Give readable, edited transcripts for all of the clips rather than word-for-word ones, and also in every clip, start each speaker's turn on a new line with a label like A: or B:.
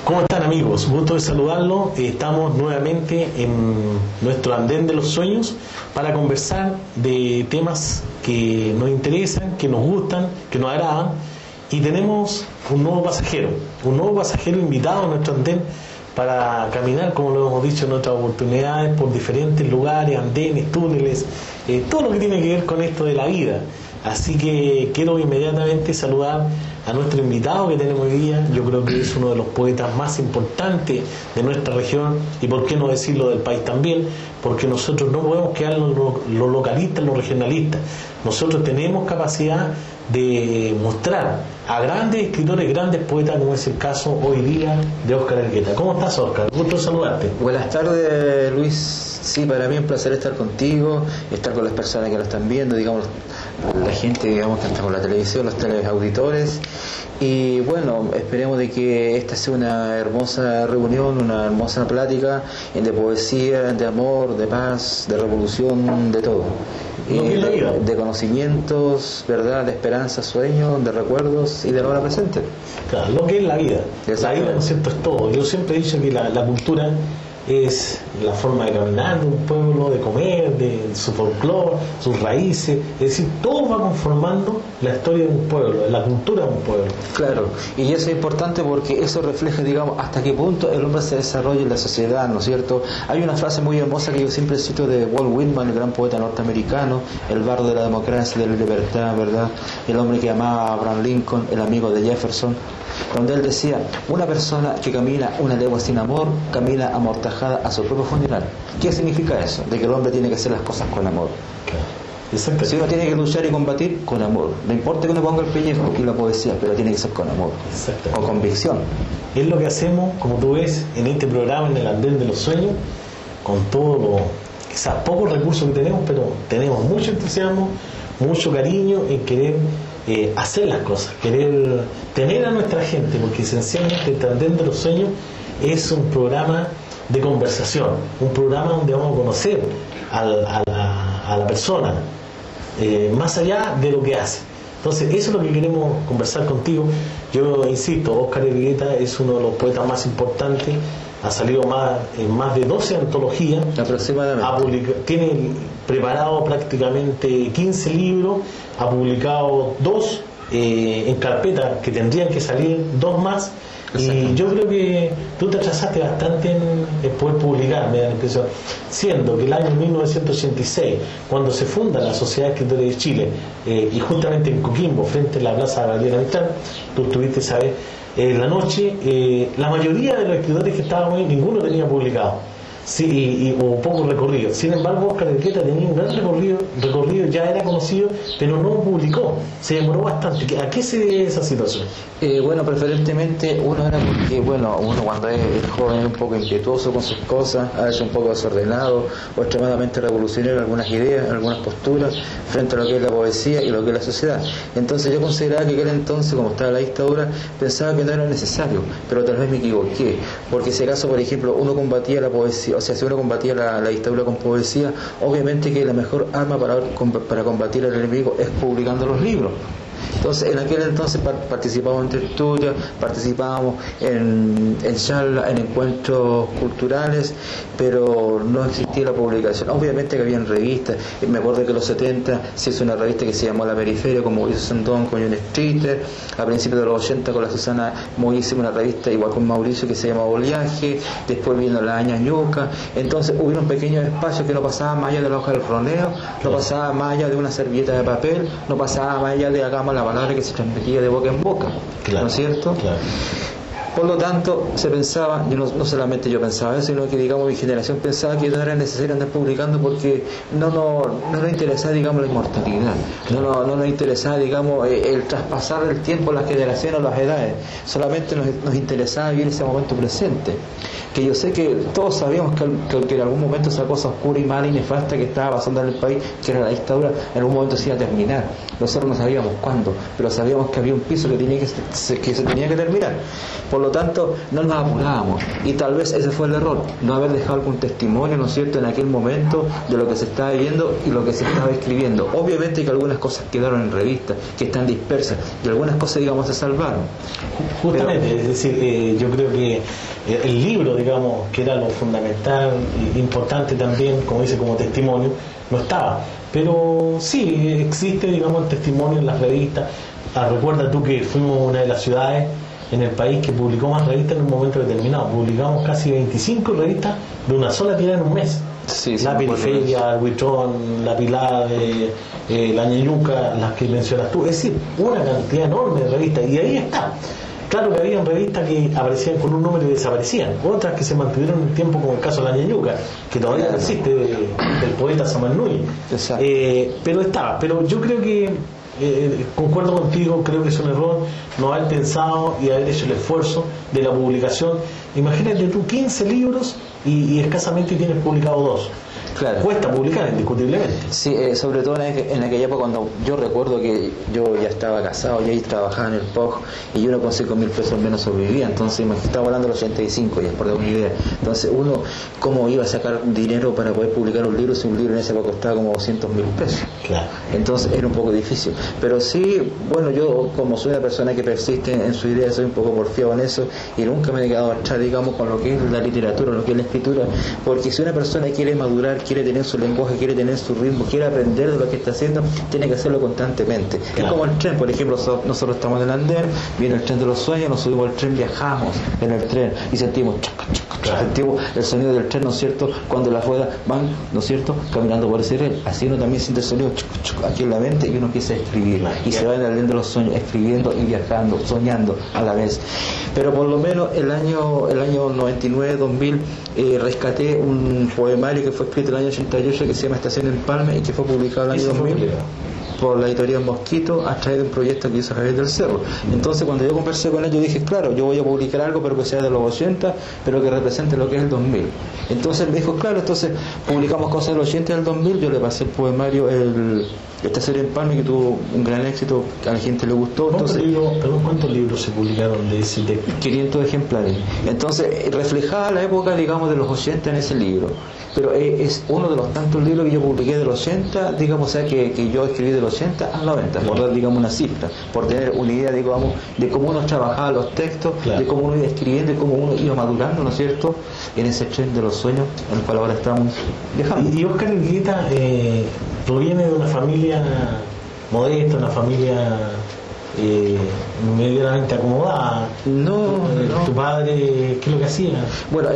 A: ¿Cómo están, amigos? Gusto de saludarlos. Estamos nuevamente en nuestro andén de los sueños para conversar de temas que nos interesan, que nos gustan, que nos agradan. Y tenemos un nuevo pasajero invitado a nuestro andén para caminar, como lo hemos dicho en otras oportunidades, por diferentes lugares, andenes, túneles, todo lo que tiene que ver con esto de la vida. Así que quiero inmediatamente saludar a nuestro invitado que tenemos hoy día. Yo creo que es uno de los poetas más importantes de nuestra región y por qué no decirlo del país también, porque nosotros no podemos quedarnos los localistas, los regionalistas. Nosotros tenemos capacidad de mostrar a grandes escritores, grandes poetas, como es el caso hoy día de Óscar Elgueta. ¿Cómo estás, Óscar? Gusto saludarte.
B: Buenas tardes, Luis. Sí, para mí es un placer estar contigo, estar con las personas que lo están viendo, digamos, la gente, digamos, que está con la televisión, los teleauditores. Y bueno, esperemos de que esta sea una hermosa reunión, una hermosa plática de poesía, de amor, de paz, de revolución, de todo. De conocimientos, verdad, de esperanza, sueños, de recuerdos y de la hora presente.
A: Claro, lo que es la vida. La vida, ¿no es cierto?, es todo. Yo siempre he dicho que la cultura es la forma de caminar de un pueblo, de comer, de su folclore, sus raíces, es decir, todo va conformando la historia de un pueblo, la cultura de un pueblo.
B: Claro, y eso es importante porque eso refleja, digamos, hasta qué punto el hombre se desarrolla en la sociedad, ¿no es cierto? Hay una frase muy hermosa que yo siempre cito de Walt Whitman, el gran poeta norteamericano, el bardo de la democracia y de la libertad, ¿verdad? El hombre que amaba a Abraham Lincoln, el amigo de Jefferson, donde él decía: una persona que camina una legua sin amor, camina amortajada a su propio funeral. ¿Qué significa eso? De que el hombre tiene que hacer las cosas con amor. Claro. Si uno tiene que luchar y combatir, con amor. No importa que uno ponga el pellejo y la poesía, pero tiene que ser con amor, con convicción.
A: Es lo que hacemos, como tú ves, en este programa, en el andén de los sueños, con todos los, quizás pocos recursos que tenemos, pero tenemos mucho entusiasmo, mucho cariño en querer hacer las cosas, querer tener a nuestra gente, porque esencialmente el andén de los sueños es un programa de conversación, un programa donde vamos a conocer a la persona, más allá de lo que hace. Entonces eso es lo que queremos conversar contigo. Yo insisto, Óscar Elgueta es uno de los poetas más importantes, ha salido en más de 12 antologías aproximadamente, tiene preparado prácticamente 15 libros, ha publicado 2 en carpeta, que tendrían que salir 2 más. Y yo creo que tú te atrasaste bastante en poder publicar, me da la impresión, siendo que el año 1986, cuando se funda la Sociedad de Escritores de Chile, y justamente en Coquimbo, frente a la Plaza Gabriela Mistral, tú estuviste, ¿sabes?, la noche, la mayoría de los escritores que estaban ahí, ninguno tenía publicado. Sí, o poco recorrido. Sin embargo, Óscar Elgueta tenía un gran recorrido, ya era conocido, pero no publicó. Se demoró bastante. ¿A qué se debe esa situación?
B: Bueno, preferentemente uno era porque, bueno, uno cuando es joven es un poco impetuoso con sus cosas, a veces un poco desordenado o extremadamente revolucionario en algunas ideas, en algunas posturas, frente a lo que es la poesía y lo que es la sociedad. Entonces yo consideraba que aquel entonces, como estaba la dictadura, pensaba que no era necesario, pero tal vez me equivoqué, porque si acaso, por ejemplo, uno combatía la poesía, o sea, si uno combatía la dictadura con poesía, obviamente que la mejor arma para combatir al enemigo es publicando los libros. Entonces, en aquel entonces participábamos en tertulias, participábamos en charlas, en encuentros culturales, pero no existía la publicación. Obviamente que habían revistas. Me acuerdo que en los 70 se hizo una revista que se llamó La Periferia, con Mauricio Sandón, con John Streeter. A principios de los 80 con la Susana Moy hicimos una revista igual con Mauricio que se llamaba Oleaje. Después vino La Aña Ñuca. Entonces hubieron pequeños espacios que no pasaban más allá de la hoja del roneo, no pasaba más allá de una servilleta de papel, no pasaba más allá de hagamos la palabra que se transmitía de boca en boca, claro, ¿no es cierto? Claro. Por lo tanto, se pensaba, no solamente yo pensaba eso, sino que, digamos, mi generación pensaba que no era necesario andar publicando porque no nos interesaba, digamos, la inmortalidad, no nos interesaba, digamos, el traspasar el tiempo, las generaciones o las edades, solamente nos interesaba vivir ese momento presente. Que yo sé que todos sabíamos que en algún momento esa cosa oscura y mala y nefasta que estaba pasando en el país, que era la dictadura, en algún momento se iba a terminar. Nosotros no sabíamos cuándo, pero sabíamos que había un piso que se tenía que terminar. Por lo tanto no nos apurábamos, y tal vez ese fue el error, no haber dejado algún testimonio, ¿no es cierto?, en aquel momento de lo que se estaba viviendo y lo que se estaba escribiendo. Obviamente que algunas cosas quedaron en revistas, que están dispersas, y algunas cosas, digamos, se salvaron.
A: Justamente, pero, es decir, yo creo que el libro, digamos, que era lo fundamental, importante también, como dice, como testimonio, no estaba. Pero sí, existe, digamos, el testimonio en las revistas. Recuerda tú que fuimos una de las ciudades en el país que publicó más revistas en un momento determinado. Publicamos casi 25 revistas de una sola tirada en un mes.
B: Sí,
A: la Periferia, el Huitrón, la Pilada, la Ñeñuca, las que mencionas tú. Es decir, una cantidad enorme de revistas. Y ahí está. Claro que había revistas que aparecían con un número y desaparecían, otras que se mantuvieron en el tiempo, como el caso de la Ñeñuca, que todavía no existe, del poeta Samuel Núñez. Pero estaba. Pero yo creo que concuerdo contigo, creo que es un error no haber pensado y haber hecho el esfuerzo de la publicación. Imagínate tú 15 libros y escasamente tienes publicado 2.
B: Claro.
A: Cuesta publicar, indiscutiblemente.
B: Sí, sobre todo en aquella época, cuando yo recuerdo que yo ya estaba casado, ya trabajaba en el POG, y uno con 5.000 pesos al menos sobrevivía. Entonces, me estaba hablando del 85, ya por dar una idea. Entonces, uno, ¿cómo iba a sacar dinero para poder publicar un libro si un libro en esa época costaba como 200.000 pesos?
A: Claro.
B: Entonces, era un poco difícil. Pero sí, bueno, yo, como soy una persona que persiste en su idea, soy un poco porfiado en eso, y nunca me he quedado atrás, digamos, con lo que es la literatura, lo que es la escritura, porque si una persona quiere madurar, quiere tener su lenguaje, quiere tener su ritmo, quiere aprender de lo que está haciendo, tiene que hacerlo constantemente. Claro. Es como el tren, por ejemplo, nosotros estamos en el andén, viene el tren de los sueños, nos subimos al tren, viajamos en el tren y sentimos sentimos el sonido del tren, ¿no es cierto?, cuando las ruedas van, ¿no es cierto?, caminando por ese tren. Así uno también siente el sonido aquí en la mente y uno empieza a escribir y se va en el andén de los sueños, escribiendo y viajando, soñando a la vez. Pero por lo menos el año 99-2000 rescaté un poemario que fue escrito en el año 88 que se llama Estación Empalme y que fue publicado en el año 2000 por la editorial Mosquito a través de un proyecto que hizo Javier del Cerro. Entonces, cuando yo conversé con él, yo dije, claro, yo voy a publicar algo, pero que sea de los 80, pero que represente lo que es el 2000. Entonces me dijo, claro, entonces publicamos cosas del 80 y del 2000. Yo le pasé el poemario, esta serie en Palme, que tuvo un gran éxito, a la gente le gustó. Entonces,
A: ¿cuántos libros se publicaron de ese texto?
B: 500 ejemplares. Entonces, reflejaba la época, digamos, de los 80 en ese libro. Pero es uno de los tantos libros que yo publiqué del 80, digamos, o sea, que yo escribí del 80 al 90, por dar, digamos, una cifra, por tener una idea, digamos, de cómo uno trabajaba los textos, claro, de cómo uno iba escribiendo, de cómo uno iba madurando, ¿no es cierto?, en ese tren de los sueños en el cual ahora estamos viajando.
A: Y Óscar Elgueta proviene de una familia modesta, una familia medianamente acomodada.
B: No.
A: ¿Tu padre qué es lo que hacía?
B: Bueno,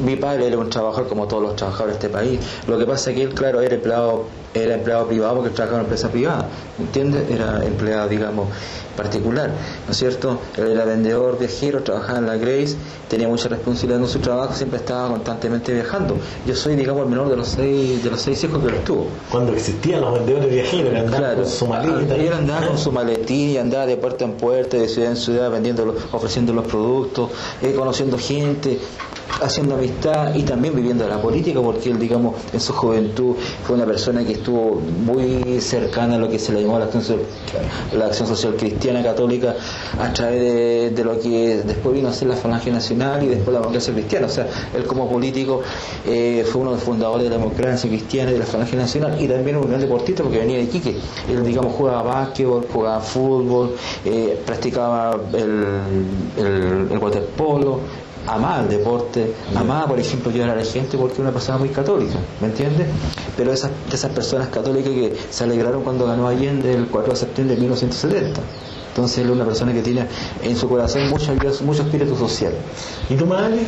B: mi padre era un trabajador como todos los trabajadores de este país. Lo que pasa es que él, claro, era empleado privado porque trabajaba en una empresa privada, ¿entiendes? Era empleado, digamos, particular, ¿no es cierto? Él era vendedor, viajero, trabajaba en la Grace, tenía mucha responsabilidad en su trabajo, siempre estaba constantemente viajando. Yo soy, digamos, el menor de los seis hijos que él tuvo.
A: Cuando existían los vendedores viajeros, que andaban, claro, con su maleta.
B: Él andaba con su maletín y andaba de puerta en puerta, de ciudad en ciudad, ofreciendo los productos, conociendo gente, haciendo amistad y también viviendo de la política, porque él, digamos, en su juventud fue una persona que estuvo muy cercana a lo que se le llamó la acción social cristiana católica, a través de lo que después vino a ser la Falange Nacional y después la Democracia Cristiana. O sea, él como político fue uno de los fundadores de la Democracia Cristiana y de la Falange Nacional, y también un gran deportista porque venía de Iquique. Él, digamos, jugaba básquetbol, jugaba fútbol, practicaba el waterpolo, amaba el deporte, amaba, por ejemplo, ayudar a la gente porque era una persona muy católica, ¿me entiendes? Pero de esas personas católicas que se alegraron cuando ganó Allende el 4 de septiembre de 1970. Entonces él es una persona que tiene en su corazón mucho espíritu social.
A: ¿Y tu madre?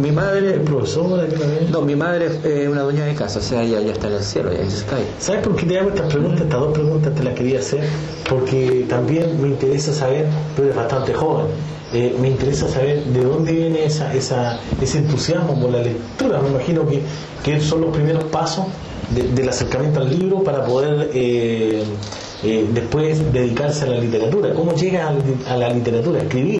B: Mi madre
A: ¿es profesora?
B: No, mi madre es una dueña de casa, o sea, ella ya está en el cielo, ya está ahí.
A: ¿Sabes por qué te hago estas preguntas? Estas dos preguntas te las quería hacer porque también me interesa saber, tú eres bastante joven, me interesa saber de dónde viene ese entusiasmo por la lectura. Me imagino que son los primeros pasos del acercamiento al libro para poder después dedicarse a la literatura. ¿Cómo llegas a la literatura? ¿Escribir?